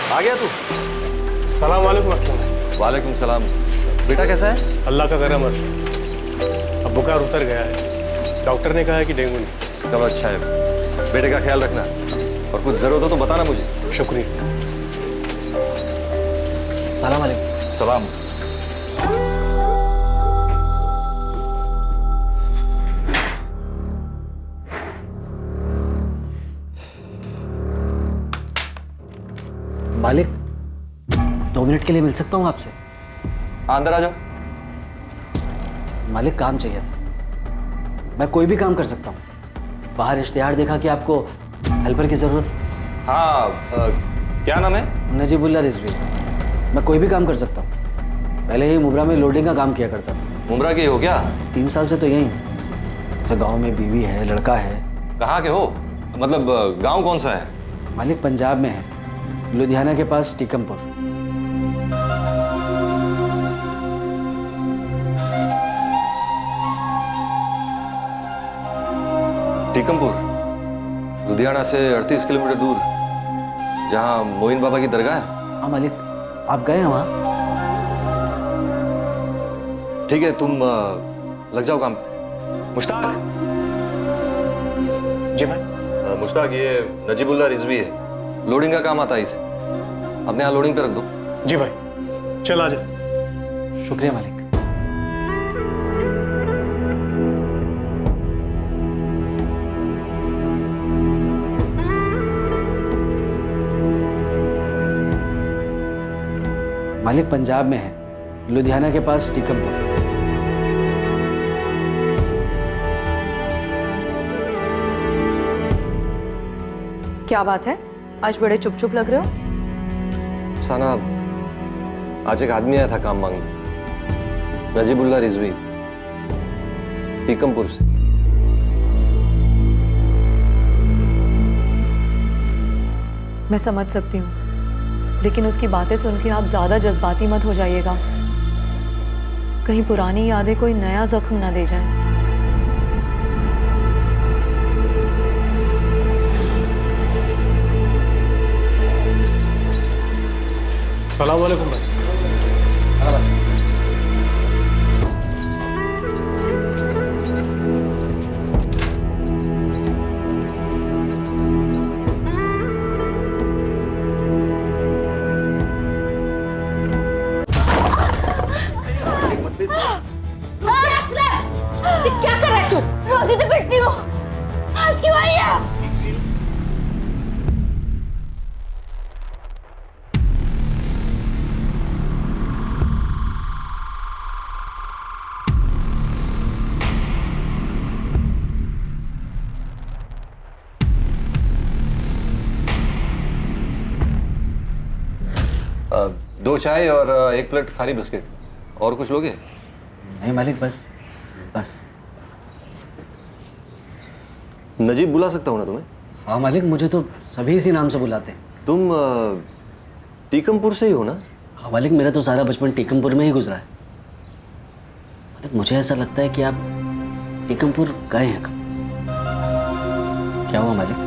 आ गया तू? सलाम वालेकुम अस्सलाम। वालेकुम सलाम। बेटा कैसा है? अल्लाह का करम अस्सलाम। अब बुखार उतर गया है, डॉक्टर ने कहा है कि डेंगू नहीं। तब अच्छा है। बेटे का ख्याल रखना और कुछ जरूरत हो तो बताना मुझे। शुक्रिया। सलाम वालेकुम। सलाम। मालिक 2 मिनट के लिए मिल सकता हूँ आपसे? अंदर आ जाओ। मालिक काम चाहिए था। मैं कोई भी काम कर सकता हूँ। बाहर इश्तिहार देखा कि आपको हेल्पर की जरूरत है। हाँ, क्या नाम है? नजीबुल्ला रिजवी। मैं कोई भी काम कर सकता हूँ। पहले ही मुब्रा में लोडिंग का काम किया करता था। मुमरा के हो क्या? 3 साल से तो यही हूँ। जैसे गाँव में बीवी है, लड़का है। कहाँ के हो? मतलब गांव कौन सा है? मालिक पंजाब में है, लुधियाना के पास टीकमपुर। टीकमपुर लुधियाना से 38 किलोमीटर दूर, जहां मोइन बाबा की दरगाह है। हाँ मालिक, आप गए हैं वहाँ? ठीक है, तुम लग जाओ काम पे। मुश्ताक। जी भाई। मुश्ताक, ये नजीबुल्ला रिजवी है, लोडिंग का काम आता है इसे। अपने यहाँ लोडिंग पे रख दो। जी भाई, चल आ जा। शुक्रिया मालिक। मालिक पंजाब में है, लुधियाना के पास टीकमपुर। क्या बात है, आज बड़े चुप चुप लग रहे हो? साना, आज एक आदमी आया था काम मांगने। नजीबुल्ला रिजवी, टीकमपुर से। मैं समझ सकती हूँ, लेकिन उसकी बातें सुन के आप ज्यादा जज्बाती मत हो जाइएगा। कहीं पुरानी यादें कोई नया जख्म ना दे जाएं। सलाम वालेकुम भाई। क्या कर रहा है तू? रोजी तो पिटती हो। आज क्यों आई है? दो चाय और 1 प्लेट खारी बिस्किट। और कुछ लोगे? नहीं मालिक, बस बस। नजीब बुला सकता हूँ ना तुम्हें? हाँ मालिक, मुझे तो सभी इसी नाम से बुलाते हैं। तुम टीकमपुर से ही हो ना? हाँ मालिक, मेरा तो सारा बचपन टीकमपुर में ही गुजरा है। मालिक, मुझे ऐसा लगता है कि आप टीकमपुर गए हैं कब। क्या हुआ मालिक?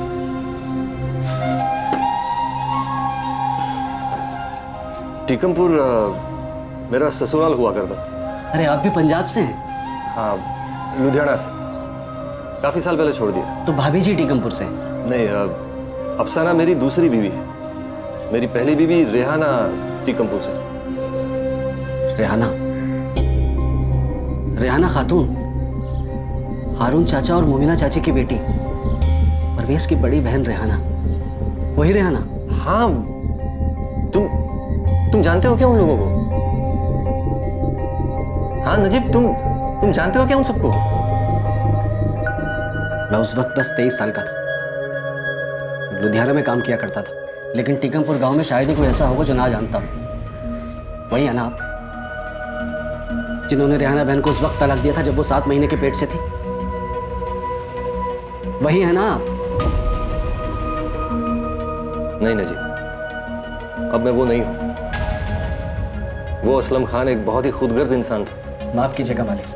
टीकमपुर मेरा ससुराल हुआ करता। अरे आप भी पंजाब से हैं? हाँ, लुधियाना से। काफी साल पहले छोड़ दिया। तो भाभी जी टीकमपुर से हैं? नहीं, अफसाना मेरी दूसरी बीवी है। मेरी पहली बीवी रेहाना टीकमपुर से। रेहाना? रेहाना खातून, हारून चाचा और मोमिना चाची की बेटी, परवेज की बड़ी बहन रेहाना, वही रेहाना? हाँ, तुम जानते हो क्या उन लोगों को? हाँ नजीब, तुम जानते हो क्या उन सबको? मैं उस वक्त बस 23 साल का था। लुधियाना में काम किया करता था, लेकिन टीकमपुर गांव में शायद ही कोई ऐसा होगा जो ना जानता हो। वही है ना आप, जिन्होंने रेहाना बहन को उस वक्त तलाक दिया था जब वो 7 महीने के पेट से थी? वही है ना आप? नहीं नजीब, अब मैं वो नहीं हूं। वो असलम खान एक बहुत ही खुदगर्ज इंसान था। माफ कीजिएगा मालिक,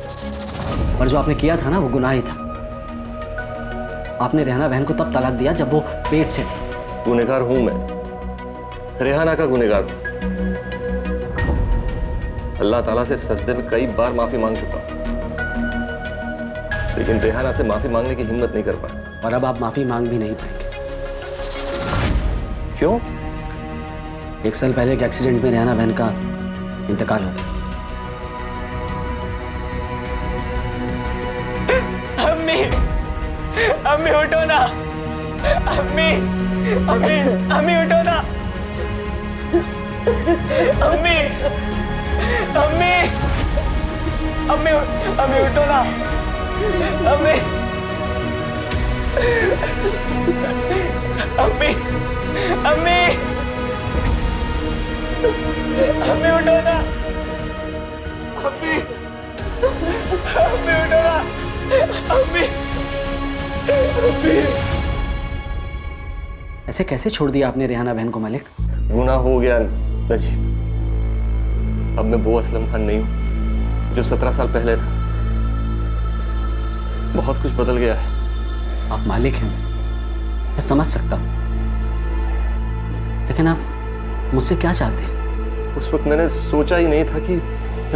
पर जो आपने किया था ना वो गुनाह ही था। आपने रेहाना बहन को तब तलाक दिया जब वो पेट से थी। गुनहगार हूं मैं, रेहाना का गुनहगार हूं। अल्लाह ताला से सजदे में कई बार माफी मांग चुका हूं, लेकिन रेहाना से माफी मांगने की हिम्मत नहीं कर पाया। और अब आप माफी मांग भी नहीं पाएंगे। क्यों? 1 साल पहले एक एक्सीडेंट में रेहाना बहन का इंतकाल हो गया। अम्मी, अम्मी उठो ना, अम्मी, अम्मी, अम्मी उठो ना, अम्मी, अम्मी, अम्मी, अम्मी उठो ना, अम्मी, अम्मी, अम्मी, अम्मी उठो ना, अम्मी, अम्मी उठो ना, अम्मी, अम्मी। ऐसे कैसे छोड़ दिया आपने रेहाना बहन को मालिक? गुनाह हो गया नजीब। अब मैं वो असलम खान नहीं हूं जो 17 साल पहले था। बहुत कुछ बदल गया है। आप मालिक हैं, मैं समझ सकता हूं, लेकिन आप मुझसे क्या चाहते हैं? उस वक्त मैंने सोचा ही नहीं था कि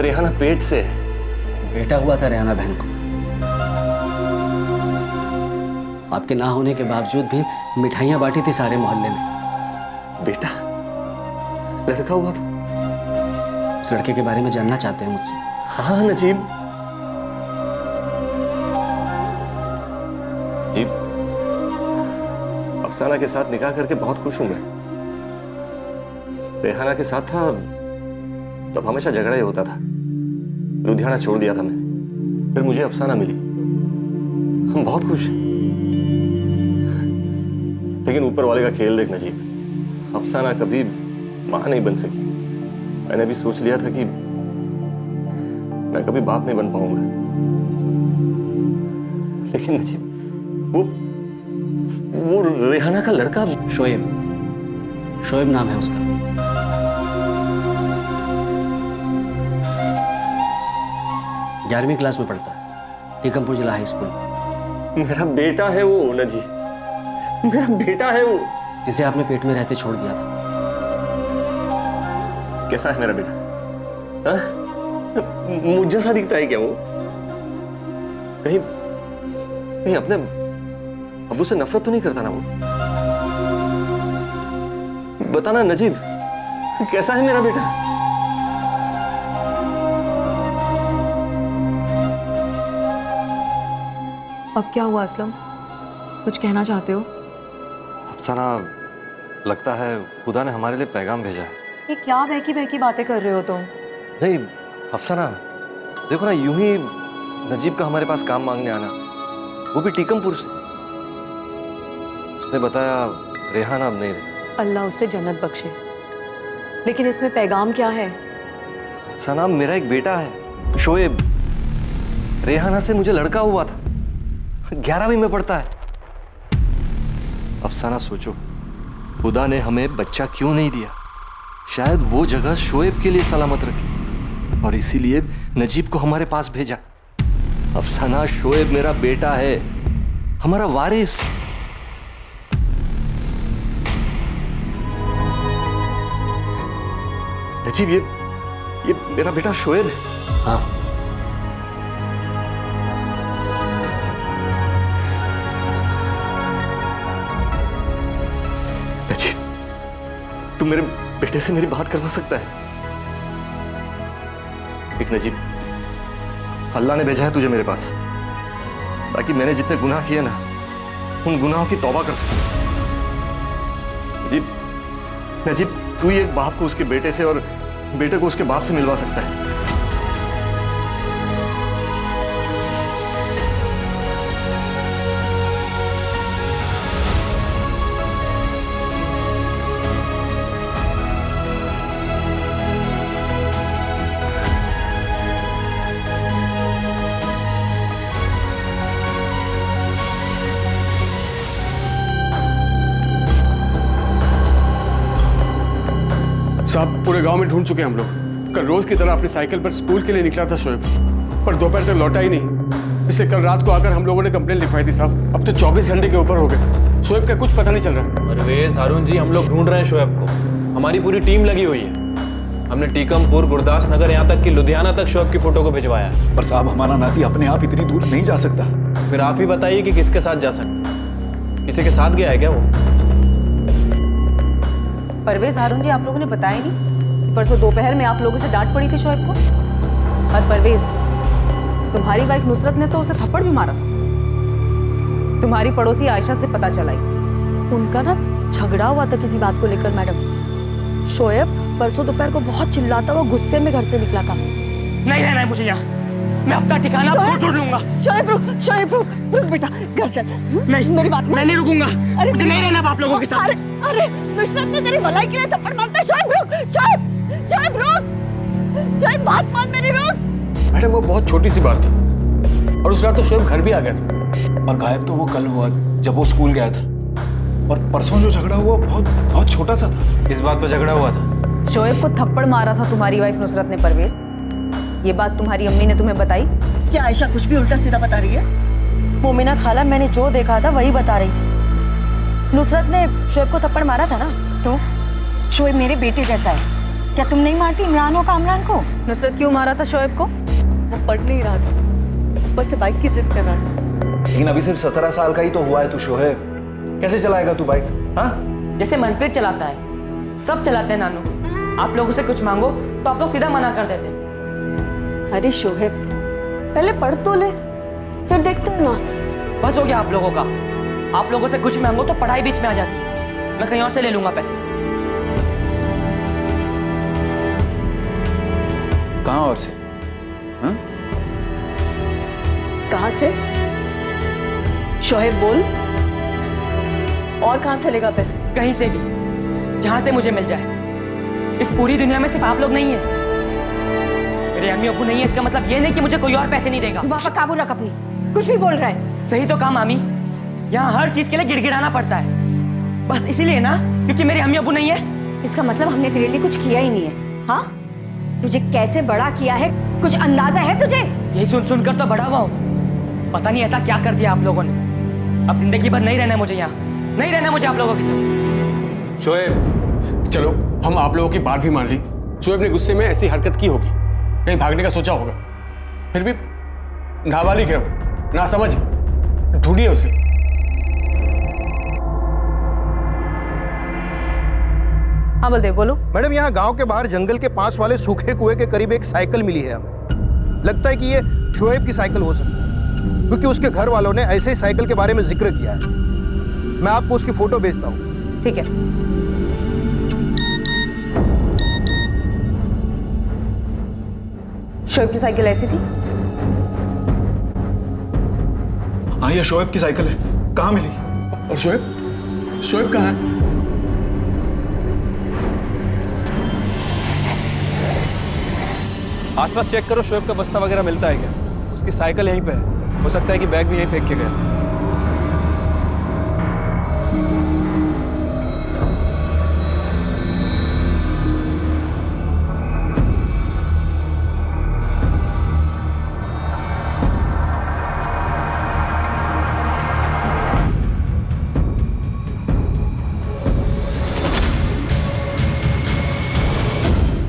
रेहाना पेट से है। बेटा हुआ था रेहाना बहन को, आपके ना होने के बावजूद भी मिठाइयां बांटी थी सारे मोहल्ले में। बेटा? लड़का हुआ था? उस लड़के के बारे में जानना चाहते हैं मुझसे? हाँ नजीब जी, अफसाना के साथ निकाह करके बहुत खुश हूं मैं। रेहाना के साथ था तब हमेशा झगड़ा ही होता था। लुधियाना छोड़ दिया था मैंने, फिर मुझे अफसाना मिली। हम बहुत खुश हैं, लेकिन ऊपर वाले का खेल देख नजीब, अफसाना कभी मां नहीं बन सकी। मैंने भी सोच लिया था कि मैं कभी बाप नहीं बन पाऊंगा, लेकिन नजीब वो रेहाना का लड़का शोएब, शोएब नाम है उसका। ग्यारहवीं क्लास में पढ़ता है, टीकमपुर जिला हाई स्कूल। मेरा बेटा है वो नजीब, मेरा बेटा है वो, जिसे आपने पेट में रहते छोड़ दिया था। कैसा है मेरा बेटा? हाँ? मुझ जैसा दिखता है क्या वो? कहीं कहीं अपने अब्बू से नफरत तो नहीं करता ना वो? बताना नजीब, कैसा है मेरा बेटा? अब क्या हुआ असलम? कुछ कहना चाहते हो? अफसाना, लगता है खुदा ने हमारे लिए पैगाम भेजा है। ये क्या बहकी बहकी बातें कर रहे हो तुम? नहीं अफसाना, देखो ना, यूं ही नजीब का हमारे पास काम मांगने आना, वो भी टीकमपुर से। उसने बताया रेहाना अब नहीं रही। अल्लाह उसे जन्नत बख्शे, लेकिन इसमें पैगाम क्या है? अफसाना, मेरा एक बेटा है शोएब। रेहाना से मुझे लड़का हुआ था, 11वीं में पढ़ता है। अफसाना सोचो, खुदा ने हमें बच्चा क्यों नहीं दिया? शायद वो जगह शोएब के लिए सलामत रखी और इसीलिए नजीब को हमारे पास भेजा। अफसाना, शोएब मेरा बेटा है, हमारा वारिस। नजीब, ये मेरा बेटा शोएब है। हाँ, नजीब, तू मेरे बेटे से मेरी बात करवा सकता है? एक नजीब, अल्लाह ने भेजा है तुझे मेरे पास ताकि मैंने जितने गुनाह किए ना, उन गुनाहों की तौबा कर सकूं। नजीब, नजीब, तू ही एक बाप को उसके बेटे से और बेटे को उसके बाप से मिलवा सकता है। साहब, पूरे गांव में ढूंढ चुके हैं हम लोग। कल रोज की तरह अपनी साइकिल पर स्कूल के लिए निकला था शोएब, पर दोपहर तक लौटा ही नहीं। इससे कल रात को आकर हम लोगों ने कंप्लेंट लिखवाई थी साहब। अब तो 24 घंटे के ऊपर हो गए, शोएब का कुछ पता नहीं चल रहा। परवेज, हारून जी, हम लोग ढूंढ रहे हैं शोएब को। हमारी पूरी टीम लगी हुई है। हमने टीकमपुर, गुरदास नगर, यहाँ तक कि लुधियाना तक शोएब की फोटो को भिजवाया है। पर साहब हमारा नाती अपने आप इतनी दूर नहीं जा सकता। फिर आप ही बताइए कि किसके साथ जा सकता है? किसी के साथ गया है क्या वो? परवेज, हारून जी, आप लोगों ने बताया नहीं कि परसों दोपहर में आप लोगों से डांट पड़ी थी शोएब को? और परवेज, तुम्हारी वाइफ नुसरत ने तो उसे थप्पड़ भी मारा। तुम्हारी पड़ोसी आयशा से पता चला ही। उनका ना झगड़ा हुआ था किसी बात को लेकर मैडम। शोएब परसों दोपहर को बहुत चिल्लाता हुआ गुस्से में घर से निकला था। नहीं रहना है मुझे यहाँ, मैं अपना ठिकाना खुद ढूंढ लूंगा। शोएब रुक, शोएब रुक, रुक बेटा, घर चल। नहीं, मेरी बात मैं नहीं रुकूंगा। अरे मुझे नहीं रहना आप लोगों के साथ। अरे नुसरत ने तेरी भलाई के लिए थप्पड़ मारता है। शोएब रुक, शोएब, शोएब रुक, शोएब बात मान मेरी, रुक। मैडम वो बहुत छोटी सी बात थी, और उस रात तो शोएब घर भी आ गया था। और गायब तो वो कल हुआ जब वो स्कूल गया था, और परसों जो झगड़ा हुआ बहुत छोटा सा था। किस बात पर झगड़ा हुआ था? शोएब को थप्पड़ मारा था तुम्हारी वाइफ नुसरत ने। परवेज, ये बात तुम्हारी अम्मी ने तुम्हें बताई? क्या आयशा कुछ भी उल्टा सीधा बता रही है? मोमिना खाला, मैंने जो देखा था वही बता रही थी। नुसरत ने शोएब को थप्पड़ मारा था ना। तो शोएब मेरे बेटे जैसा है, क्या तुम नहीं मारती इमरान और कामरान को? नुसरत क्यों मारा था शोएब को? वो पढ़ नहीं रहा था, ऊपर से बाइक की जिद कर रहा था। लेकिन अभी सिर्फ 17 साल का ही तो हुआ है तू शोएब, कैसे चलाएगा तू बाइक? हाँ, जैसे मनप्रीत चलाता है, सब चलाते हैं नानू। आप लोगों से कुछ मांगो तो आप लोग सीधा मना कर देते हैं। अरे शोएब, पहले पढ़ तो ले, फिर देखते हैं ना। बस हो गया आप लोगों का। आप लोगों से कुछ मांगो तो पढ़ाई बीच में आ जाती है। मैं कहीं और से ले लूंगा पैसे। कहाँ और से? हाँ? कहाँ से? शोएब बोल, और कहाँ से लेगा पैसे? कहीं से भी, जहां से मुझे मिल जाए। इस पूरी दुनिया में सिर्फ आप लोग नहीं है। मेरे अम्मी अब्बू नहीं है, इसका मतलब ये नहीं कि मुझे कोई और पैसे नहीं देगा। जुबान पर काबू रख अपनी, कुछ भी बोल रहा है। सही तो कहा मामी, यहाँ हर चीज के लिए गिड़गिड़ाना पड़ता है। बस इसीलिए ना, क्योंकि मेरे अम्मी अब्बू नहीं है। इसका मतलब हमने तेरे लिए कुछ किया ही नहीं है। हाँ, तुझे कैसे बड़ा किया है कुछ अंदाजा है तुझे? यही सुन सुनकर तो बड़ा हुआ हो। पता नहीं ऐसा क्या कर दिया आप लोगों ने। अब जिंदगी भर नहीं रहना है मुझे यहाँ, नहीं रहना मुझे आप लोगों के साथ। शोएब, चलो हम आप लोगों की बात भी मान ली। शोएब ने गुस्से में ऐसी हरकत की होगी, कहीं भागने का सोचा होगा। फिर भी नाबालिग है वो, नासमझ, ढूंढिए उसे। हाँ बलदेव, बोलो। मैडम, यहाँ गांव के बाहर जंगल के पास वाले सूखे कुएं के करीब एक साइकिल मिली है हमें। लगता है कि ये शोएब की साइकिल हो सकती है, क्योंकि उसके घर वालों ने ऐसे ही साइकिल के बारे में जिक्र किया है। मैं आपको उसकी फोटो भेजता हूँ। ठीक है। शोएब की साइकिल ऐसी थी? हाँ, ये शोएब की साइकिल है। कहाँ मिली? और शोएब, शोएब कहाँ है? आसपास चेक करो, शोएब का बस्ता वगैरह मिलता है क्या? उसकी साइकिल यहीं पे है, हो सकता है कि बैग भी यहीं फेंक के गया।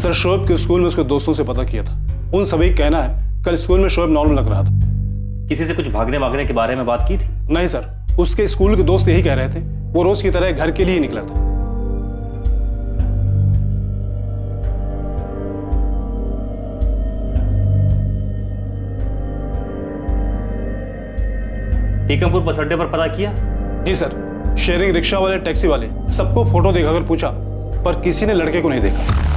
सर, शोएब के स्कूल में उसके दोस्तों से पता किया था। उन सभी का कहना है कल स्कूल में शोएब नॉर्मल लग रहा था। किसी से कुछ भागने भागने के बारे में बात की थी? नहीं सर, उसके स्कूल के दोस्त यही कह रहे थे, वो रोज की तरह घर के लिए ही निकला था। टीकमपुर बस अड्डे पर पता किया? जी सर, शेयरिंग रिक्शा वाले, टैक्सी वाले, सबको फोटो दिखाकर पूछा, पर किसी ने लड़के को नहीं देखा।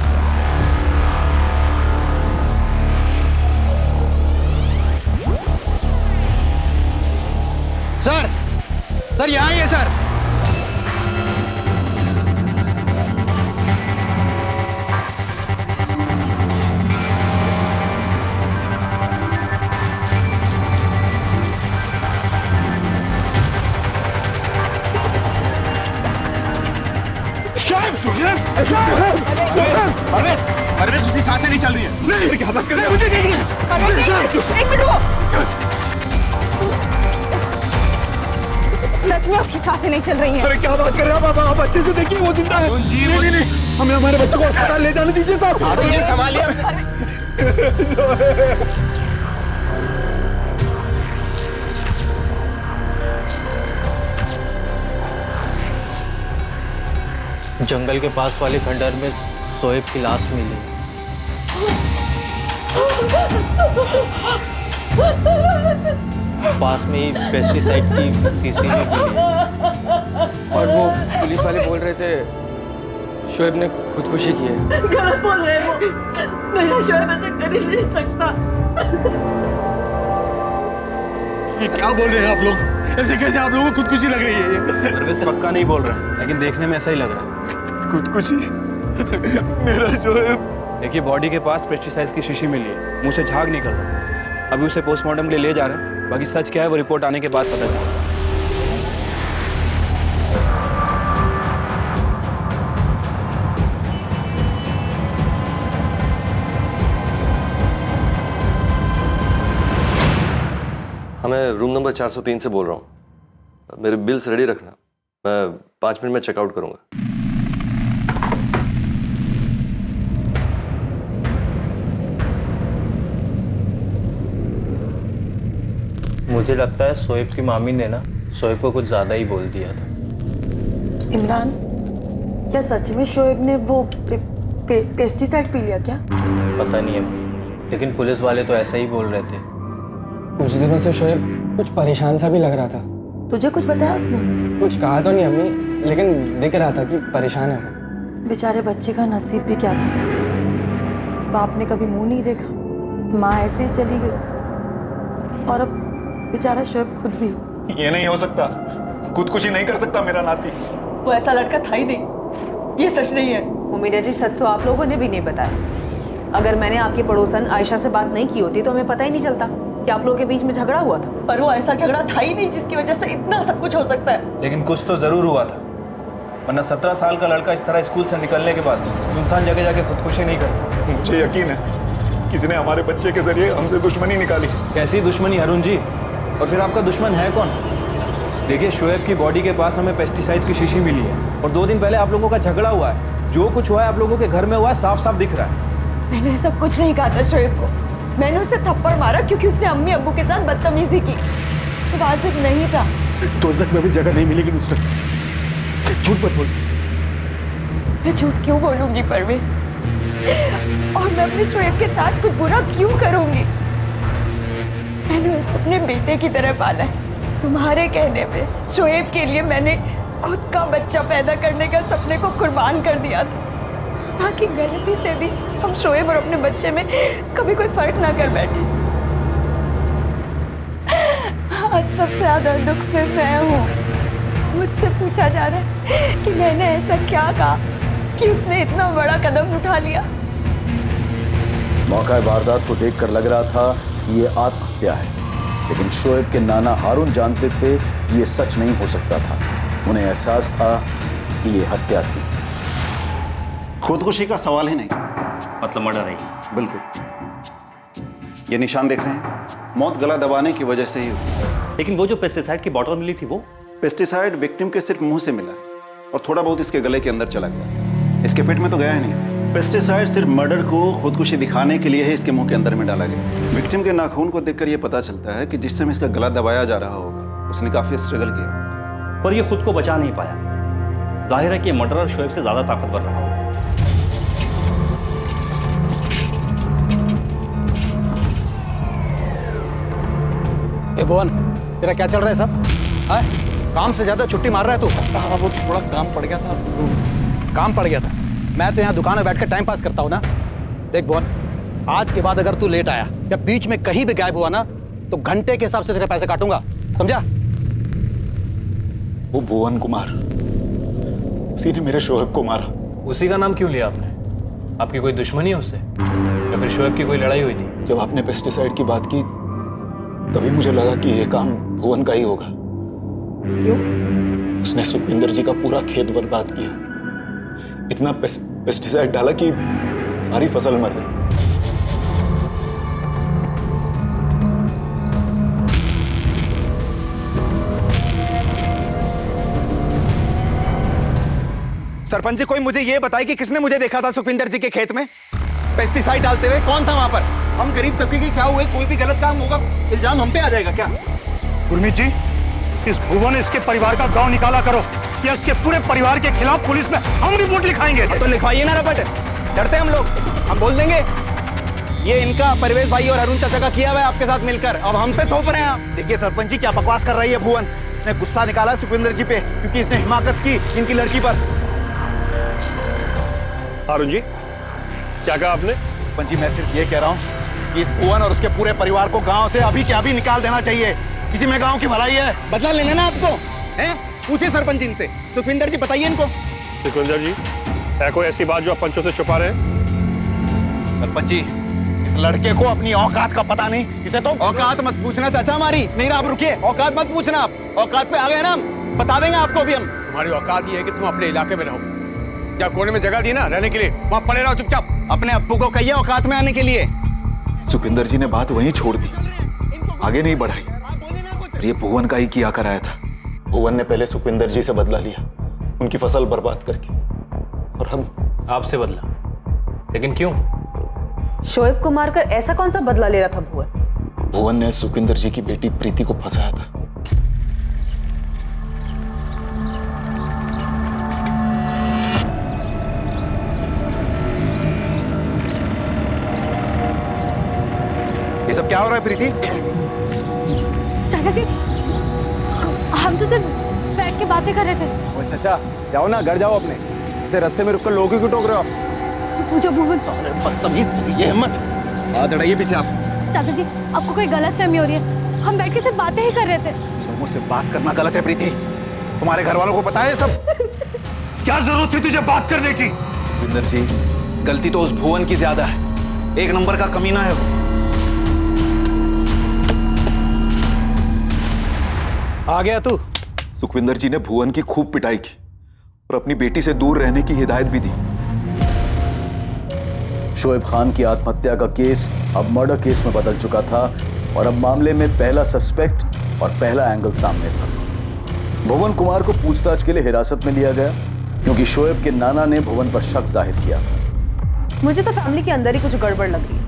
सर यहाँ ही है सर। अरे उसकी सांसें नहीं चल रही है। नहीं, क्या बात कर रहे हैं? मुझे देखना है। एक मिनट, सच में उसकी सांसें नहीं चल रही हैं। अरे क्या बात कर रहे हैं आप अच्छे से देखिए, वो जिंदा है। नहीं, नहीं, नहीं। हमें हमारे बच्चे को अस्पताल ले जाने दीजिए साहब। हारून जी संभालिए। जंगल के पास वाले खंडहर में शोएब की लाश मिली। पास में ही पेस्टिसाइड की शीशी भी मिली। और वो पुलिस वाले बोल रहे थे शोएब ने खुदकुशी की है। गलत बोल रहे हैं वो। मेरा शोएब ऐसा कर ही नहीं सकता। ये क्या बोल रहे हैं आप लोग? ऐसे कैसे आप लोगों को खुदकुशी लग रही है? ये परवेज पक्का नहीं बोल रहा, लेकिन देखने में ऐसा ही लग रहा है। खुदकुशी? मेरा शोएब। देखिए, बॉडी के पास पेस्टिसाइड्स की शीशी मिली है, मुंह से झाग निकल रहा है। अभी उसे पोस्टमार्टम के लिए ले जा रहे हैं, बाकी सच क्या है वो रिपोर्ट आने के बाद पता चलेगा। मैं रूम नंबर 403 से बोल रहा हूँ। मेरे बिल्स रेडी रखना, मैं 5 मिनट में चेकआउट करूँगा। मुझे लगता है शोएब की मामी ने ना शोएब को कुछ ज़्यादा ही बोल दिया था। इमरान, क्या सच में शोएब ने वो पेस्टिसाइड पी लिया क्या? पता नहीं है, लेकिन पुलिस वाले तो ऐसा ही बोल रहे थे। कुछ दिनों से शोएब कुछ परेशान सा भी लग रहा था। तुझे कुछ बताया उसने? कुछ कहा तो नहीं अम्मी, लेकिन दिख रहा था कि परेशान है वो। बेचारे बच्चे का नसीब भी क्या था। बाप ने कभी मुंह नहीं देखा, माँ ऐसे ही चली गई, और अब बेचारा शोएब खुद भी। ये नहीं हो सकता, खुदकुशी नहीं कर सकता मेरा नाती। वो ऐसा लड़का था ही नहीं, ये सच नहीं है। उम्मीद है जी, सच तो आप लोगों ने भी नहीं बताया। अगर मैंने आपकी पड़ोसन आयशा से बात नहीं की होती तो हमें पता ही नहीं चलता कि आप लोगों के बीच में झगड़ा हुआ था। पर वो ऐसा झगड़ा था ही नहीं जिसकी वजह से इतना सब कुछ हो सकता है। लेकिन कुछ तो जरूर हुआ था, वरना 17 साल का लड़का इस तरह स्कूल से निकलने के बाद सुनसान जगह जाके खुदकुशी नहीं करता। मुझे यकीन है किसी ने हमारे बच्चे के जरिए हमसे दुश्मनी निकाली। कैसी दुश्मनी अरुण जी? और फिर आपका दुश्मन है कौन? देखिए, शोएब की बॉडी के पास हमें पेस्टिसाइड की शीशी मिली है, और 2 दिन पहले आप लोगों का झगड़ा हुआ है। जो कुछ हुआ है आप लोगों के घर में हुआ है, साफ साफ दिख रहा है। मैंने सब कुछ नहीं कहा था शोएब को। मैंने उसे थप्पड़ मारा क्योंकि उसने अम्मी अब्बू के साथ बदतमीजी की। तो वाजिब नहीं था। दोजख में भी जगह नहीं मिलेगी नुसरत, झूठ मत बोल। मैं झूठ क्यों बोलूंगी परवीन? और मैं अपने शोएब के साथ कुछ बुरा क्यों करूंगी? मैंने उसे अपने बेटे की तरह पाला है। तुम्हारे कहने पे शोएब के लिए मैंने खुद का बच्चा पैदा करने का सपने को कुर्बान कर दिया था, ताकि गलती से भी हम शोएब और अपने बच्चे में कभी कोई फर्क ना कर बैठे। आज सबसे ज्यादा दुख में मैं हूँ। मुझसे पूछा जा रहा है कि मैंने ऐसा क्या कहा कि उसने इतना बड़ा कदम उठा लिया। मौका वारदात को देखकर लग रहा था कि ये आत्महत्या है, लेकिन शोएब के नाना हारून जानते थे कि ये सच नहीं हो सकता था। उन्हें एहसास था कि ये हत्या थी। खुदकुशी का सवाल ही नहीं, मतलब मर्डर है। बिल्कुल। ये निशान देख रहे हैं, मौत गला दबाने की वजह से ही हुई। लेकिन वो जो पेस्टिसाइड की बॉटल मिली थी, वो पेस्टिसाइड विक्टिम के सिर्फ मुंह से मिला है और थोड़ा बहुत इसके गले के अंदर चला गया। इसके पेट में तो गया ही नहीं। पेस्टिसाइड सिर्फ मर्डर को खुदकुशी दिखाने के लिए ही इसके मुंह के अंदर में डाला गया। विक्टिम के नाखून को देखकर यह पता चलता है कि जिस समय इसका गला दबाया जा रहा होगा उसने काफी स्ट्रगल किया, पर ये खुद को बचा नहीं पाया। जाहिर है कि मर्डरर शोएब से ज्यादा ताकतवर रहा होगा। ए भुवन, तेरा क्या चल रहा है सब? काम से ज्यादा छुट्टी मार रहा है तू? हाँ, वो थोड़ा काम पड़ गया था। काम पड़ गया था? मैं तो यहाँ दुकान में बैठ कर टाइम पास करता हूँ ना। देख भुवन, आज के बाद अगर तू लेट आया या बीच में कहीं भी गायब हुआ ना, तो घंटे के हिसाब से तेरे पैसे काटूंगा, समझा? वो भुवन कुमार, उसी ने मेरे शोएब को मारा। उसी का नाम क्यों लिया आपने? आपकी कोई दुश्मनी है उससे, या फिर शोएब की कोई लड़ाई हुई थी? जब आपने पेस्टिसाइड की बात की तभी मुझे लगा कि ये काम भुवन का ही होगा। क्यों? उसने सुखविंदर जी का पूरा खेत बर्बाद किया। इतना पेस्टिसाइड डाला कि सारी फसल मर गई। सरपंच जी, कोई मुझे ये बताए कि किसने मुझे देखा था सुखविंदर जी के खेत में पेस्टिसाइड डालते हुए? कौन था वहां पर? हम गरीब तबके के क्या हुए? कोई भी गलत काम होगा इल्जाम हम पे आ जाएगा क्या? गुरमीत जी, इस भुवन इसके परिवार का गांव निकाला करो या इसके पूरे परिवार के खिलाफ पुलिस में हम रिपोर्ट लिखाएंगे। तो लिखवाइए ना रपट, डरते हम लोग, हम बोल देंगे ये इनका परवेश भाई और अरुण चाचा का किया हुआ है आपके साथ मिलकर, अब हम पे थोप रहे हैं आप। देखिए सरपंच जी, क्या बकवास कर रही है भुवन। इसने गुस्सा निकाला सुखविंदर जी पे क्योंकि इसने हिमाकत की इनकी लड़की पर। अरुण जी, क्या कहा आपने? सरपंच जी, मैं सिर्फ ये कह रहा हूँ कि इस भुवन और उसके पूरे परिवार को गांव से अभी के अभी निकाल देना चाहिए। इसी में गांव की भलाई है। बदला लेना ना आपको, हैं? पूछिए सरपंच जी इनसे। सुखविंदर जी बताइए इनको। सुखविंदर जी, है कोई ऐसी बात जो आप पंचों से छुपा रहे हैं? सरपंच जी, इस लड़के को अपनी औकात का पता नहीं। इसे तो औकात मत पूछना चाचा हमारी। नहीं आप रुकिए, औकात मत पूछना आप। औकात पे आ गए ना हम, बता देंगे आपको अभी हम। तुम्हारी औकात ये है कि तुम अपने इलाके में रहो। क्या कोने में जगह दी ना रहने के लिए, वहां पड़े रहो चुपचाप। अपने अब्बू को कहिए औकात में आने के लिए। सुखविंदर जी ने बात वहीं छोड़ दी, आगे नहीं बढ़ाई। ये भुवन का ही किया कराया था। भुवन ने पहले सुखविंदर जी से बदला लिया, उनकी फसल बर्बाद करके, और हम आपसे बदला। लेकिन क्यों? शोएब को मारकर ऐसा कौन सा बदला ले रहा था भुवन? भुवन ने सुखविंदर जी की बेटी प्रीति को फंसाया था। ये सब क्या हो रहा है प्रीति? चाचा जी, हम तो सिर्फ बैठ के बातें कर रहे थे। ओ चाचा, जाओ ना, घर जाओ अपने। इसे रास्ते में रुककर लोग ही क्यों टोक रहे हो आप? पूजा भुवन, बदतमीज, ये हिम्मत। हाथ अड़ाइए पीछे आप। चाचा जी, आपको कोई गलतफहमी हो रही है। हम बैठ के सिर्फ बातें ही कर रहे थे। लोगों से बात करना गलत है प्रीति। तुम्हारे घर वालों को पता है सब? क्या जरूरत थी तुझे बात करने की? सुखविंदर जी, गलती तो उस भुवन की ज्यादा है। एक नंबर का कमीना है वो। आ गया तू? सुखविंदर जी ने भुवन की खूब पिटाई की और अपनी बेटी से दूर रहने की हिदायत भी दी। शोएब खान की आत्महत्या का केस अब मर्डर केस में बदल चुका था और अब मामले में पहला सस्पेक्ट और पहला एंगल सामने था। भुवन कुमार को पूछताछ के लिए हिरासत में लिया गया क्योंकि शोएब के नाना ने भुवन पर शक जाहिर किया था। मुझे तो फैमिली के अंदर ही कुछ गड़बड़ लग रही है।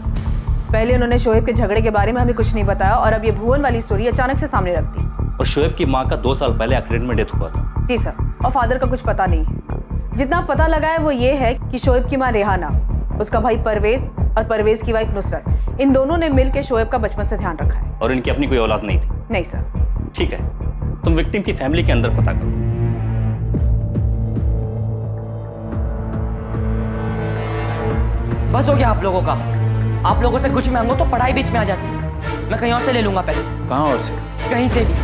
पहले उन्होंने शोएब के झगड़े के बारे में हमें कुछ नहीं बताया और अब ये भुवन वाली स्टोरी अचानक से सामने रख दी। और शोएब की माँ का 2 साल पहले एक्सीडेंट में डेथ हुआ था। जी सर, और फादर का कुछ पता नहीं है। जितना पता लगा है वो ये है कि शोएब की माँ रेहाना, उसका भाई परवेज और परवेज की वाइफ नुसरत, इन दोनों ने मिलकर शोएब का बचपन से ध्यान रखा है। और इनकी अपनी कोई औलाद नहीं थी? नहीं सर। ठीक है, तुम विक्टिम की फैमिली के अंदर पता करो। बस हो गया आप लोगों का। आप लोगों से कुछ मांगो तो पढ़ाई बीच में आ जाती है। मैं कहीं और से ले लूंगा पैसे। कहाँ और से? कहीं से भी,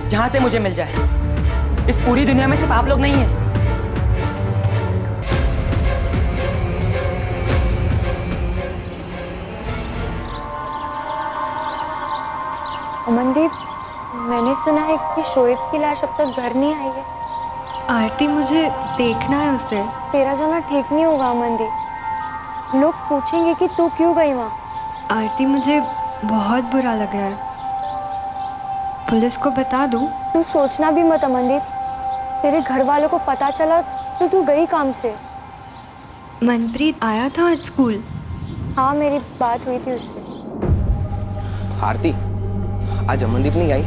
जहां से मुझे मिल जाए। इस पूरी दुनिया में सिर्फ आप लोग नहीं हैं। अमनदीप, मैंने सुना है कि शोएब की लाश अब तक घर नहीं आई है। आरती, मुझे देखना है उसे। तेरा जाना ठीक नहीं होगा अमनदीप। लोग पूछेंगे कि तू क्यों गई वहाँ। आरती, मुझे बहुत बुरा लग रहा है। पुलिस को बता दूं? तू सोचना भी मत अमनदीप। तेरे घर वालों को पता चला तो तू गई काम से। मनप्रीत आया था आज स्कूल? हाँ, मेरी बात हुई थी उससे। आरती, आज अमनदीप नहीं आई?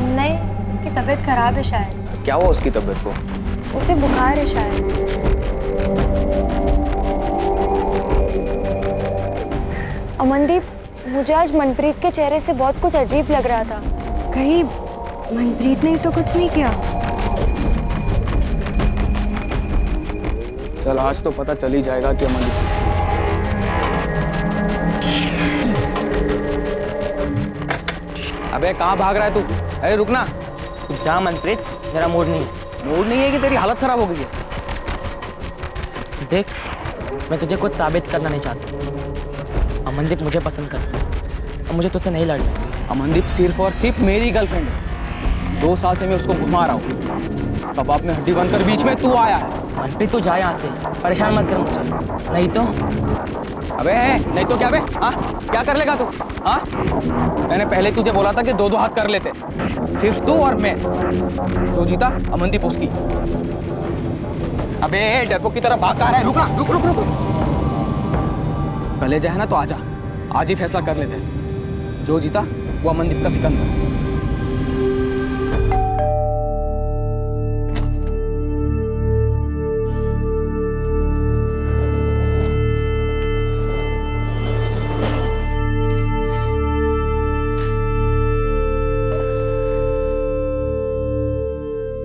नहीं, उसकी तबीयत खराब है शायद। क्या हुआ उसकी तबीयत को? उसे बुखार है शायद। अमनदीप, मुझे आज मनप्रीत के चेहरे से बहुत कुछ अजीब लग रहा था। कहीं मनप्रीत ने तो कुछ नहीं किया? चल, आज तो पता चल ही जाएगा कि अमनदीप किसकी। अबे कहाँ भाग रहा है तू? अरे रुकना। तू जा मनप्रीत, मेरा मूड नहीं है। मूड नहीं है कि तेरी हालत खराब हो गई है? देख, मैं तुझे कुछ साबित करना नहीं चाहता। अमनदीप मुझे पसंद करता है और मुझे तुझसे नहीं लड़ना। अमनदीप सिर्फ और सिर्फ मेरी गर्लफ्रेंड है। 2 साल से मैं उसको घुमा रहा हूँ। कबाब में हड्डी बनकर बीच में तू आया है। मनप्रीत, तू जा यहाँ से, परेशान मत कर मुझे, नहीं तो। अबे नहीं तो क्या बे? हाँ, क्या कर लेगा तू? हाँ, मैंने पहले तुझे बोला था कि 2-2 हाथ कर लेते, सिर्फ तू और मैं। जो जीता अमनदीप उसकी। अबे डरपोक की तरह भाग कहाँ रहा है? रुक ना, रुक रुक रुक रुक। कलेजा है ना तो आजा, आज ही फैसला कर लेते हैं। जो जीता वो अमनदीप का सिकंदर।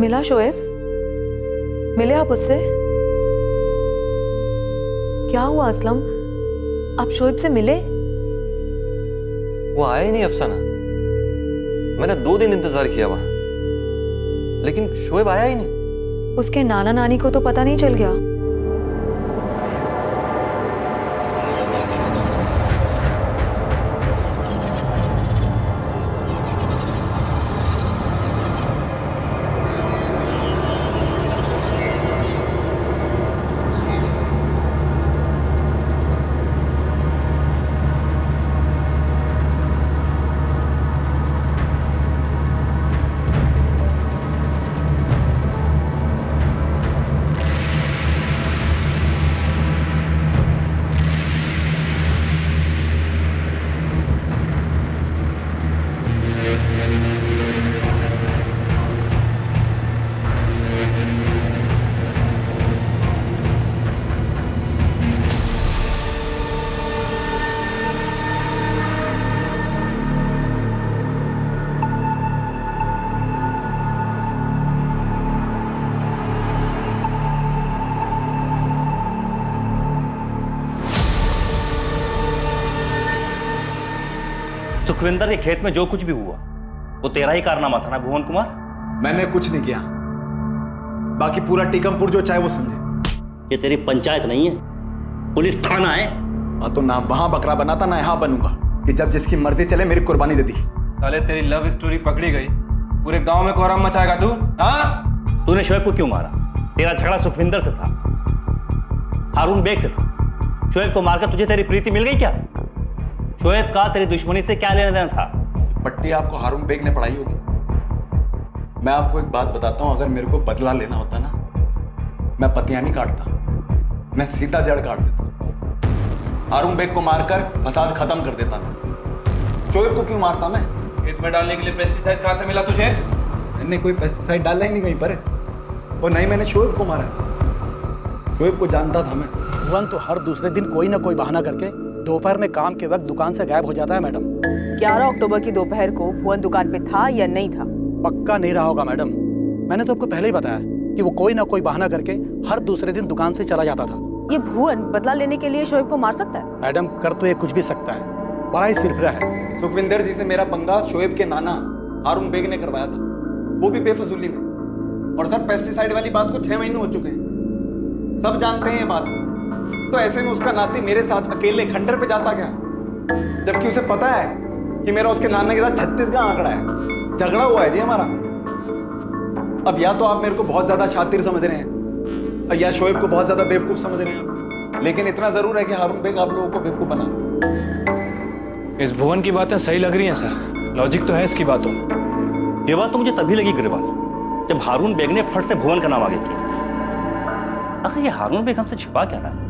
मिला शोएब? मिले आप उससे? क्या हुआ असलम? आप शोएब से मिले? वो आया ही नहीं अफसाना। मैंने 2 दिन इंतजार किया वहां, लेकिन शोएब आया ही नहीं। उसके नाना नानी को तो पता नहीं चल गया? सुखविंदर के खेत में जो कुछ भी हुआ वो तेरा ही कारनामा था ना भुवन कुमार? मैंने कुछ नहीं किया, बाकी पूरा टीकमपुर जो चाहे वो समझे। ये तेरी पंचायत नहीं है, पुलिस थाना है। हाँ तो ना वहां बकरा बनाता ना यहाँ बनूंगा कि जब जिसकी मर्जी चले मेरी कुर्बानी दे दी। साले तेरी लव स्टोरी पकड़ी गई, पूरे गांव में कोहराम मचाएगा तू? हाँ? तूने शोएब को क्यों मारा? तेरा झगड़ा सुखविंदर से था, हारून बेग से था। शोएब को मारकर तुझे तेरी प्रीति मिल गई क्या? शोएब का तेरी दुश्मनी से क्या लेना देना था? पट्टी आपको हारून बेग ने पढ़ाई होगी। मैं आपको एक बात बताता हूं, अगर मेरे को बदला लेना होता ना, मैं पतियां नहीं काटता, मैं सीधा जड़ काट देता। हारून बेग को मारकर फसाद खत्म कर देता मैं। शोएब को क्यों मारता मैं? खेत में डालने के लिए पेस्टिसाइड कहां से मिला तुझे? मैंने कोई पेस्टिसाइड डाला ही नहीं कहीं पर, और नहीं मैंने शोएब को मारा। शोएब को जानता था मैं। भुवन तो हर दूसरे दिन कोई ना कोई बहाना करके दोपहर में काम के वक्त दुकान से गायब हो जाता है मैडम। 11 अक्टूबर की दोपहर को भुवन दुकान पे था या नहीं था? पक्का नहीं रहा होगा मैडम, मैंने तो आपको पहले ही बताया कि वो कोई ना कोई बहाना करके हर दूसरे दिन दुकान से चला जाता था। ये भुवन बदला लेने के लिए शोएब को मार सकता है? मैडम कर तो ये कुछ भी सकता है, बड़ा ही सिरफिरा है। सुखविंदर जी से मेरा पंगा शोएब के नाना हारून बेग ने करवाया था, वो भी बेफजूली में। और सर पेस्टिसाइड वाली बात को 6 महीने हो चुके हैं, सब जानते हैं ये बात। तो ऐसे में उसका नाती मेरे साथ अकेले खंडर पे जाता क्या, जबकि उसे पता है कि मेरा उसके नाना के साथ 36 का आंकड़ा है। झगड़ा हुआ है जी हमारा। अब या तो आप मेरे को बहुत ज्यादा शातिर समझ रहे हैं या शोएब को बहुत ज्यादा बेवकूफ समझ रहे हैं आप, लेकिन इतना जरूर है कि हारून बेग आप लोगों को बेवकूफ बना। इस भुवन की बातें सही लग रही हैं सर, लॉजिक तो है इसकी बातों में। ये बात तो मुझे तभी लगी गिरवाल, जब हारून बेग ने फट से भुवन का नाम आगे किया। आखिर ये हारून बेग हमसे छिपा क्या रहा है?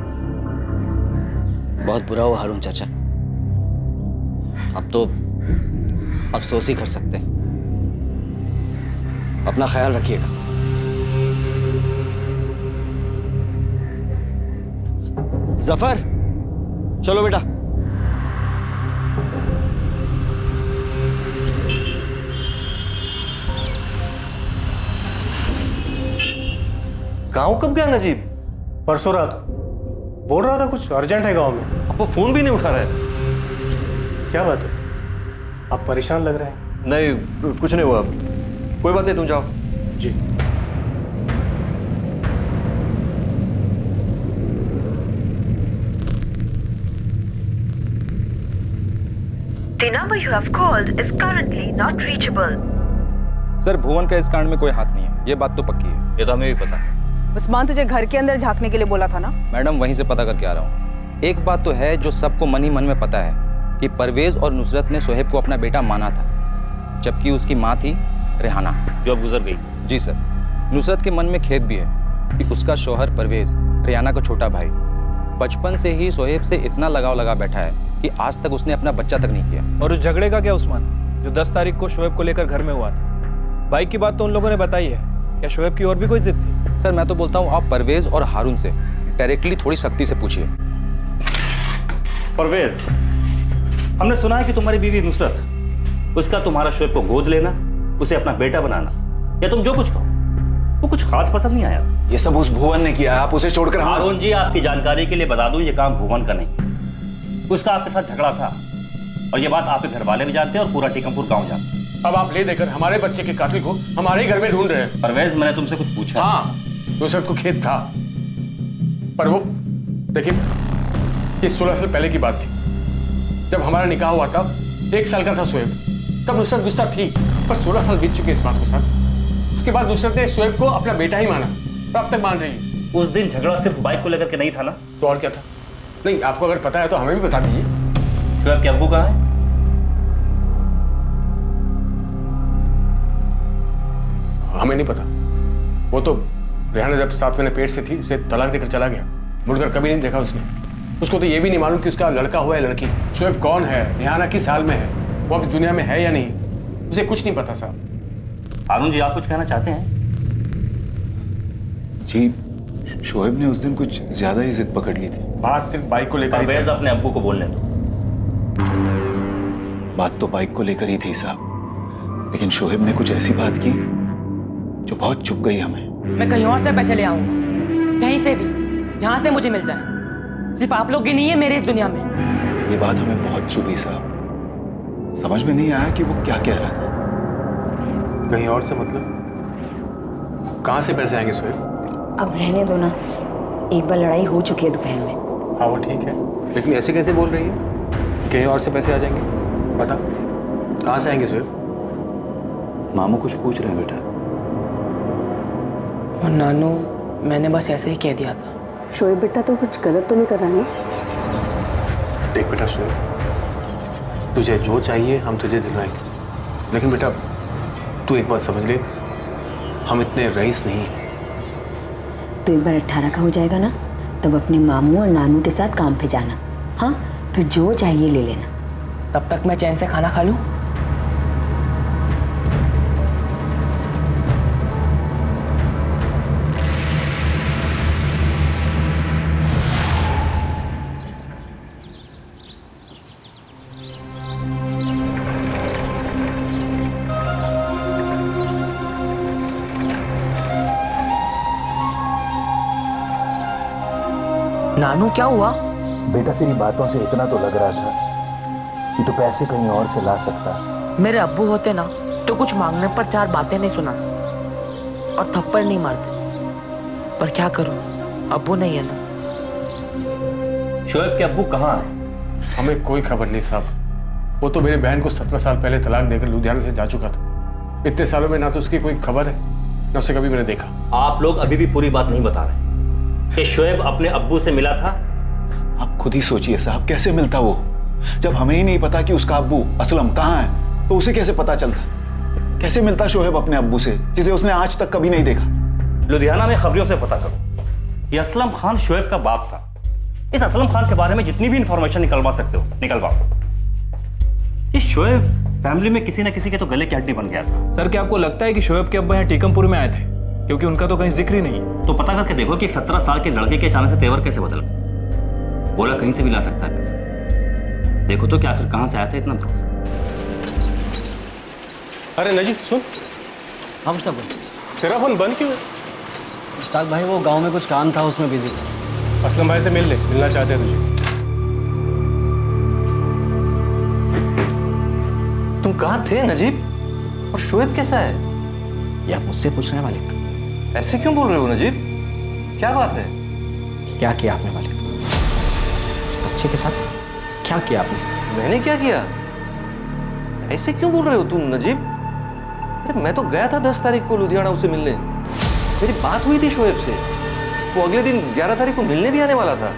बहुत बुरा हुआ हारून चाचा, अब तो अफसोस ही कर सकते हैं। अपना ख्याल रखिएगा। जफर चलो बेटा। गांव कब गया नजीब? परसों रात को बोल रहा था कुछ अर्जेंट है गांव में। अब वो फोन भी नहीं उठा रहा है। क्या बात है, आप परेशान लग रहे हैं। नहीं कुछ नहीं हुआ, कोई बात नहीं, तुम जाओ। जी। The number you have called is currently not reachable. Sir Bhuvan का इस कांड में कोई हाथ नहीं है, ये बात तो पक्की है। ये तो हमें भी पता है। उस्मान तुझे घर के अंदर झांकने के लिए बोला था ना? मैडम वहीं से पता करके आ रहा हूँ। एक बात तो है जो सबको मन ही मन में पता है कि परवेज और नुसरत ने शोएब को अपना बेटा माना था, जबकि उसकी माँ थी रेहाना, जो अब गुजर गई। जी सर। नुसरत के मन में खेद भी है कि उसका शौहर परवेज, रियाना का छोटा भाई, बचपन से ही शोएब से इतना लगाव लगा बैठा है कि आज तक उसने अपना बच्चा तक नहीं किया। और उस झगड़े का क्या उस्मान, जो 10 तारीख को शोएब को लेकर घर में हुआ था? बाइक की बात तो उन लोगों ने बताई है, क्या शोएब की और भी कोई जिद थी? सर मैं तो बोलता हूँ आप परवेज और हारून से डायरेक्टली थोड़ी सख्ती से पूछिए। परवेज, हमने सुना है कि तुम्हारी बीवी नुसरत, उसका तुम्हारा शोएब को गोद लेना, उसे अपना बेटा बनाना, या तुम जो कुछ कहो, वो कुछ खास पसंद नहीं आया। ये सब उस भुवन ने किया, आप उसे छोड़कर हारून जी, आपकी जानकारी के लिए बता दूं, ये काम भुवन का नहीं, उसका आपके साथ झगड़ा था, और ये बात आपके घर वाले भी जानते हैं और पूरा टीकमपुर गांव जानते हैं। अब आप ले देकर हमारे बच्चे के कातिल को हमारे ही घर में ढूंढ रहे हैं। परवेज, मैंने तुमसे कुछ पूछा? हाँ, नुसरत को खेत था, पर वो देखिए, ये 16 साल पहले की बात थी। जब हमारा निकाह हुआ था, 1 साल का था शोएब, तब नुसरत गुस्सा थी, पर 16 साल बीत चुके इस बात को सर। उसके बाद नुसरत ने शोएब को अपना बेटा ही माना, और अब तक मान रही है। उस दिन झगड़ा सिर्फ बाइक को लेकर के नहीं था ना? तो और क्या था? नहीं, आपको अगर पता है तो हमें भी बता दीजिए। शोएब के अब्बू कहाँ है? हमें नहीं पता। वो तो रेहाना जब 7 महीने पेट से थी, उसे तलाक देकर चला गया, मुड़कर कभी नहीं देखा उसने। उसको तो ये भी नहीं मालूम कि उसका लड़का हुआ है लड़की। शोएब कौन है, रेहाना किस हाल में है, वो अब इस दुनिया में है या नहीं, उसे कुछ नहीं पता साहब। हारून जी, आप कुछ कहना चाहते हैं? जी, शोएब ने उस दिन कुछ ज्यादा ही जिद पकड़ ली थी। बात सिर्फ बाइक को लेकर परवेज, अपने अब्बू को बोलने दो। बात तो बाइक को लेकर ही थी साहब, लेकिन शोएब ने कुछ ऐसी बात की जो बहुत चुभ गई हमें। मैं कहीं और से पैसे ले आऊंगा, कहीं से भी, जहां से मुझे मिल जाए। सिर्फ आप लोग की नहीं है मेरे इस दुनिया में। ये बात हमें बहुत चुभी साहब, समझ में नहीं आया कि वो क्या कह रहा था। कहीं और से मतलब? कहां से पैसे आएंगे शोएब? अब रहने दो ना, एक बार लड़ाई हो चुकी है दोपहर में। हाँ वो ठीक है, लेकिन ऐसे कैसे बोल रही है कि कहीं और से पैसे आ जाएंगे? बता, कहां से आएंगे शोएब? मामू कुछ पूछ रहे हैं बेटा। और नानू, मैंने बस ऐसे ही कह दिया था। शोएब बेटा तो कुछ गलत तो नहीं कर रहा है? देख बेटा शोएब, तुझे जो चाहिए हम तुझे दिलवाएंगे, लेकिन बेटा तू एक बात समझ ले, हम इतने रईस नहीं हैं। तो एक बार 18 का हो जाएगा ना, तब अपने मामू और नानू के साथ काम पे जाना। हाँ, फिर जो चाहिए ले लेना। तब तक मैं चैन से खाना खा लूं। नानू, क्या हुआ? बेटा तेरी बातों से इतना तो लग रहा था कि तू पैसे कहीं और से ला सकता है। मेरे अब्बू होते ना तो कुछ मांगने पर 4 बातें नहीं सुनाते और थप्पड़ नहीं मारते, पर क्या करूं, अब्बू नहीं है ना। शोएब के अब्बू कहाँ है? हमें कोई खबर नहीं साहब। वो तो मेरी बहन को 17 साल पहले तलाक देकर लुधियाना से जा चुका था। इतने सालों में ना तो उसकी कोई खबर है, ना उसे कभी मैंने देखा। आप लोग अभी भी पूरी बात नहीं बता रहे कि शोएब अपने अब्बू से मिला था। आप खुद ही सोचिए साहब, कैसे मिलता वो, जब हमें ही नहीं पता कि उसका अब्बू असलम कहाँ है, तो उसे कैसे पता चलता? कैसे मिलता शोएब अपने अब्बू से, जिसे उसने आज तक कभी नहीं देखा? लुधियाना में खबरों से पता करो, ये असलम खान शोएब का बाप था। इस असलम खान के बारे में जितनी भी इंफॉर्मेशन निकलवा सकते हो निकलवाओ। इस शोएब फैमिली में किसी न किसी के तो गले की हड्डी बन गया था। सर, क्या आपको लगता है कि शोएब के अब्बा यहाँ टीकमपुर में आए थे? क्योंकि उनका तो कहीं जिक्र ही नहीं है। तो पता करके देखो कि एक 17 साल के लड़के के अचानक से तेवर कैसे बदल गए। बोला कहीं से भी ला सकता है पैसे। देखो तो क्या आखिर कहां से आया था इतना भरोसा। अरे नजीब सुन। हाँ मुश्ताक भाई। तेरा फोन बंद क्यों है? मुश्ताक भाई वो गांव में कुछ काम था, उसमें बिजी था। असलम भाई से मिल ले, मिलना चाहते हैं तुझे। तुम कहाँ थे नजीब? और शोएब कैसा है? ये आप मुझसे पूछ रहे हैं मालिक? ऐसे क्यों बोल रहे हो नजीब? क्या बात है? क्या किया आपने मालिक? उस बच्चे के साथ क्या किया आपने? मैंने क्या किया? ऐसे क्यों बोल रहे हो तुम नजीब? अरे मैं तो गया था 10 तारीख को लुधियाना उसे मिलने। मेरी बात हुई थी शोएब से। वो अगले दिन 11 तारीख को मिलने भी आने वाला था।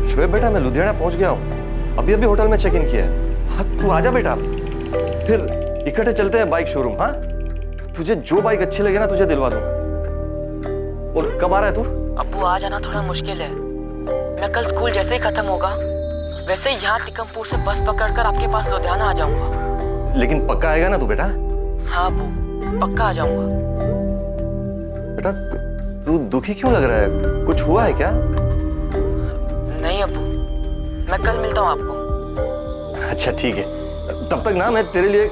शोएब बेटा, मैं लुधियाना पहुंच गया हूँ, अभी अभी होटल में चेक इन किया है। हाँ तू आजा बेटा, फिर इकट्ठे चलते हैं बाइक शोरूम। हाँ, तुझे जो बाइक अच्छी लगे ना तुझे दिलवा दूंगा। और कब आ रहा है तू? अब्बू आ जाना थोड़ा मुश्किल है। मैं कल स्कूल जैसे ही खत्म होगा वैसे ही यहाँ टिकमपुर से बस पकड़कर आपके पास लुधियाना आ जाऊंगा। लेकिन पक्का आएगा ना तू बेटा? हाँ अब्बू, पक्का आ जाऊंगा। बेटा तू दुखी क्यों लग रहा है? कुछ हुआ है क्या? नहीं अब्बू, मैं कल मिलता हूँ आपको। अच्छा ठीक है, तब तक ना मैं तेरे लिए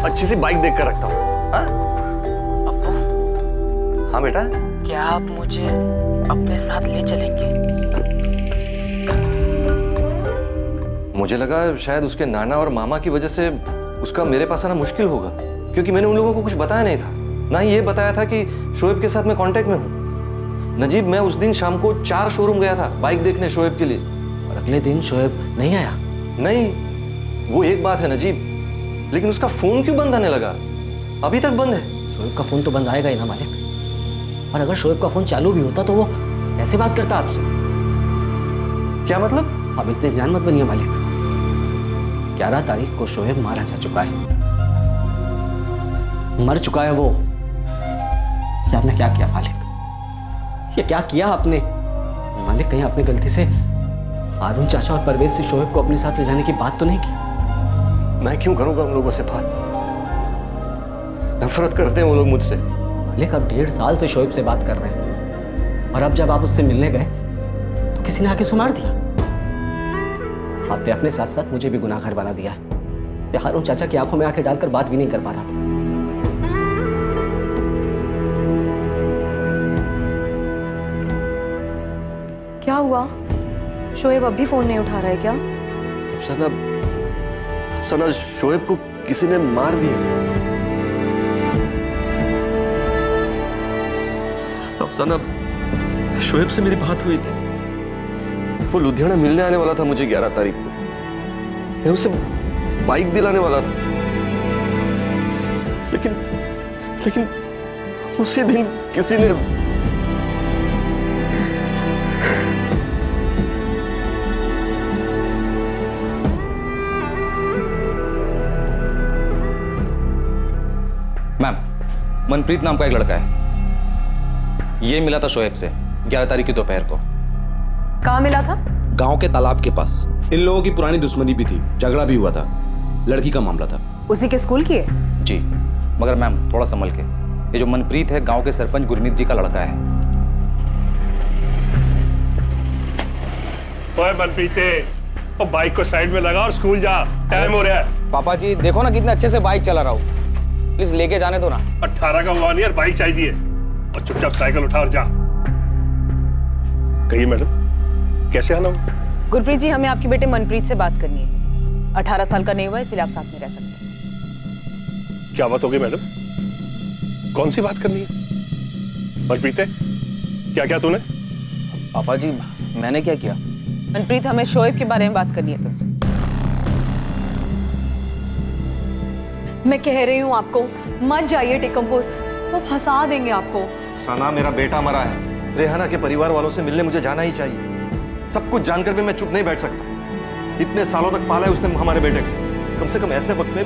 अच्छी सी बाइक देख कर रखता हूँ। हाँ अब्बू। हाँ बेटा। क्या आप मुझे अपने साथ ले चलेंगे? मुझे लगा शायद उसके नाना और मामा की वजह से उसका मेरे पास आना मुश्किल होगा, क्योंकि मैंने उन लोगों को कुछ बताया नहीं था, ना ही ये बताया था कि शोएब के साथ मैं कांटेक्ट में हूँ। नजीब, मैं उस दिन शाम को 4 शोरूम गया था बाइक देखने शोएब के लिए, और अगले दिन शोएब नहीं आया? नहीं, वो एक बात है नजीब, लेकिन उसका फोन क्यों बंद आने लगा? अभी तक बंद है। शोएब का फोन तो बंद आएगा ही ना मालिक। और अगर शोएब का फोन चालू भी होता तो वो कैसे बात करता आपसे? क्या मतलब? अब इतने जान मत बनिए मालिक। 11 तारीख को शोएब मारा जा चुका है, मर चुका है वो। ये आपने क्या किया मालिक? ये क्या किया आपने मालिक? कहीं आपने गलती से हारून चाचा और परवेज से शोएब को अपने साथ ले जाने की बात तो नहीं की? मैं क्यों करूंगा उन लोगों से बात? नफरत करते हैं वो लोग मुझसे। मालिक, अब 1.5 साल से शोएब से बात कर रहे हैं, और अब जब आप उससे मिलने गए तो किसी ने आके सुमार दिया। आपने अपने साथ साथ मुझे भी गुनाहगार बना दिया है। ये हारून चाचा की आंखों में आंखें डालकर बात भी नहीं कर पा रहा था। क्या हुआ? शोएब अब भी फोन नहीं उठा रहा है क्या? सना, शोएब को किसी ने मार दिया। अफसाना, शोएब से मेरी बात हुई थी, वो लुधियाना मिलने आने वाला था मुझे 11 तारीख को। मैं उसे बाइक दिलाने वाला था, लेकिन उसी दिन किसी ने मैम, मनप्रीत नाम का एक लड़का है, ये मिला था शोएब से 11 तारीख की दोपहर को। कहाँ मिला था? गांव के तालाब के पास। इन लोगों की पुरानी दुश्मनी भी थी, झगड़ा भी हुआ था, लड़की का मामला था। उसी के स्कूल की है? जी, मगर मैम थोड़ा संभल के। ये जो मनप्रीत है गांव के सरपंच गुरमीत जी का लड़का है। ओए मनप्रीते, और बाइक को साइड में लगा और स्कूल जा, टाइम हो रहा है। पापा जी देखो ना कितने अच्छे से बाइक चला रहा हूँ, प्लीज लेके जाने दो ना। 18 का हुआ नहीं यार, बाइक चाहिए, और चुपचाप साइकिल उठा और जा। कहिए मैडम, कैसे आना? गुरप्रीत जी, हमें आपके बेटे मनप्रीत से बात करनी है। 18 साल का नहीं हुआ, इसलिए आप साथ में रह सकते हैं। क्या बात होगी मैडम? कौन सी बात करनी है? मनप्रीत, क्या क्या तूने? पापा जी मैंने क्या किया? मनप्रीत, हमें शोएब के बारे में बात करनी है तुमसे। मैं कह रही हूँ आपको, मत जाइए टिकमपुर, वो फंसा देंगे आपको। सना, मेरा बेटा मरा है। रेहाना के परिवार वालों से मिलने मुझे जाना ही चाहिए। सब कुछ जानकर भी मैं चुप नहीं बैठ सकता। इतने सालों तक पाला है उसने हमारे बेटे को, कम से कम ऐसे वक्त में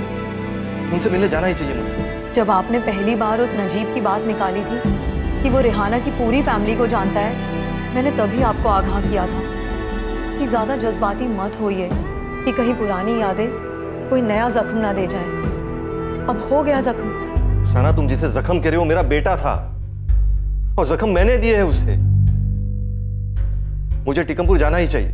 उनसे मिलने जाना ही चाहिए मुझे। जब आपने पहली बार उस नजीब की बात निकाली थी कि वो रेहाना की पूरी फैमिली को जानता है, मैंने तभी आपको आगाह किया था कि ज्यादा जज्बाती मत होइए, कि कहीं पुरानी यादें कोई नया जख्म ना दे जाए। अब हो गया जख्म। सना, तुम जिसे जख्म कह रहे हो मेरा बेटा था, और जख्म मैंने दिए है उसे। मुझे टिकमपुर जाना ही चाहिए।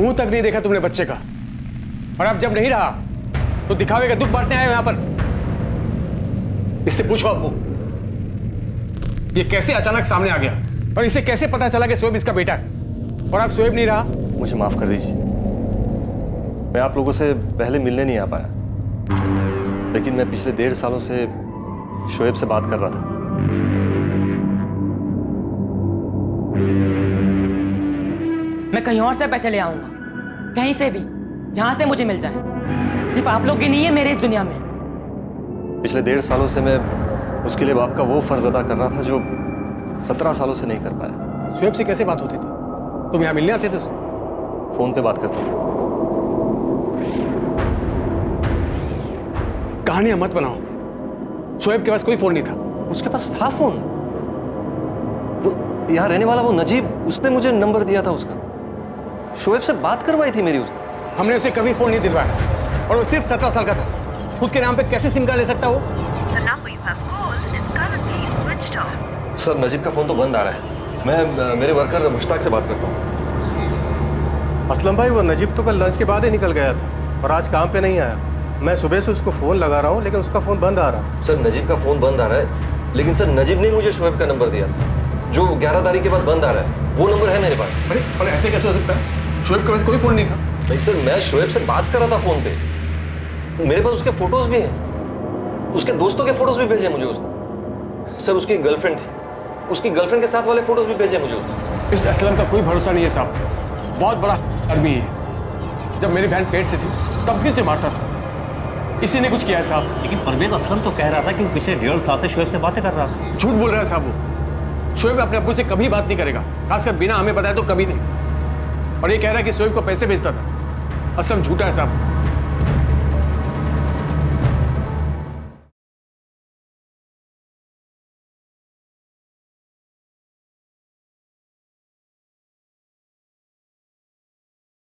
मुंह तक नहीं देखा तुमने बच्चे का, और अब जब नहीं रहा तो दिखावे का दुख बांटने आए हो यहां पर। इससे पूछो अब्बू, ये कैसे अचानक सामने आ गया, और इसे कैसे पता चला कि शोएब इसका बेटा है, और अब शोएब नहीं रहा। मुझे माफ कर दीजिए, मैं आप लोगों से पहले मिलने नहीं आ पाया, लेकिन मैं पिछले 1.5 सालों से शोएब से बात कर रहा था। मैं कहीं और से पैसे ले आऊंगा, कहीं से भी, जहां से मुझे मिल जाए। सिर्फ आप लोग की नहीं है मेरे इस दुनिया में। पिछले 1.5 सालों से मैं उसके लिए बाप का वो फर्ज अदा कर रहा था जो 17 सालों से नहीं कर पाया। शोएब से कैसे बात होती थी? तुम यहां मिलने आते थे उससे? फोन पे बात करता हूँ। कहानियां मत बनाओ। शोएब के पास कोई फोन नहीं था। उसके पास था फोन, वो यहाँ रहने वाला वो नजीब, उसने मुझे नंबर दिया था उसका। शोएब से बात करवाई थी मेरी उसने। हमने उसे कभी फोन नहीं दिलवाया, और वो सिर्फ 17 साल का था। खुद के नाम पे कैसे सिम कार्ड ले सकता वो? सर, नजीब का फोन तो बंद आ रहा है। मैं मेरे वर्कर मुश्ताक से बात करता हूँ। असलम भाई, वो नजीब तो कल लंच के बाद ही निकल गया था और आज काम पे नहीं आया। मैं सुबह से उसको फोन लगा रहा हूँ लेकिन उसका फोन बंद आ रहा है। सर, नजीब का फोन बंद आ रहा है, लेकिन सर नजीब ने मुझे शोएब का नंबर दिया था जो 11 तारीख के बाद बंद आ रहा है। वो नंबर है मेरे पास। अरे ऐसे कैसे हो सकता है? शोएब के पास कोई फोन नहीं था। नहीं सर, मैं शोएब से बात कर रहा था फोन पे। मेरे पास उसके फोटोज भी हैं, उसके दोस्तों के फोटोज भी भेजे मुझे उसने। सर, उसकी गर्लफ्रेंड थी, उसकी गर्लफ्रेंड के साथ वाले फोटोज भी भेजे मुझे उसने। इस असलम का कोई भरोसा नहीं है साहब, बहुत बड़ा आदमी है। जब मेरी बहन पेट से थी तब किसे मारता था, इसी ने कुछ किया है साहब। लेकिन परवेज असलम तो कह रहा था कि वो पिछले 1.5 साल से शोएब से बातें कर रहा था। झूठ बोल रहा है साहब। वो शोएब अपने अब्बू से कभी बात नहीं करेगा, खासकर बिना हमें बताए तो कभी नहीं। और ये कह रहा है कि शोएब को पैसे भेजता था। असलम झूठा है साहब।